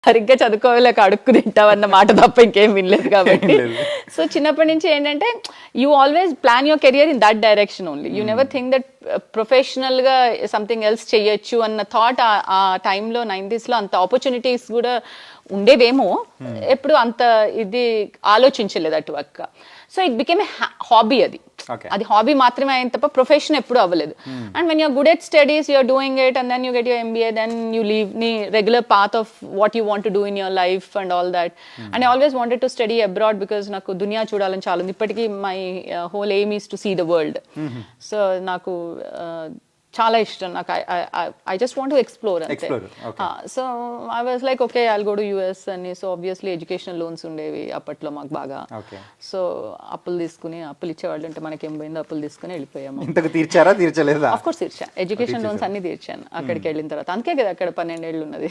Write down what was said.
సరిగ్గా చదువుకోలేక అడుక్కు తింటావన్న మాట తప్ప ఇంకేం వినలేదు కాబట్టి. సో చిన్నప్పటి నుంచి ఏంటంటే you always plan your career in that direction only. You never think that ప్రొఫెషనల్గా సంథింగ్ ఎల్స్ చెయ్యొచ్చు అన్న థాట్ ఆ టైంలో 90s లో అంత ఆపర్చునిటీస్ కూడా ఉండేవేమో, ఎప్పుడు అంత ఇది ఆలోచించలేదు అటువక్క. So it became a hobby. అది హాబీ మాత్రమే అయిన తప్ప ప్రొఫెషన్ ఎప్పుడు అవ్వలేదు. And when you're good at studies, you're doing it, and then you get your MBA, then you leave నీ regular path of what you want to do in your life and all that. And I always wanted to study abroad because నాకు దునియా చూడాలని చాలా ఉంది. ఇప్పటికీ my whole aim is to see the world. So నాకు చాలా ఇష్టం. నాకు I just want to explore అంతే. So I was like okay I'll go to US అని. సో ఆబ్వియస్లీ ఎడ్యుకేషనల్ లోన్స్ ఉండేవి అప్పట్లో మాకు బాగా. సో అప్పులు ఇచ్చేవాళ్ళు ఉంటే మనకేం పోయిందో అప్పులు తీసుకుని వెళ్ళిపోయాము. తీర్చారా తీర్చలేదా? ఆఫ్ కోర్స్ తీర్చాను. ఎడ్యుకేషన్ లోన్స్ అన్ని తీర్చాను అక్కడికి వెళ్ళిన తర్వాత. అందుకే కదా అక్కడ 12 ఏళ్ళు ఉన్నది.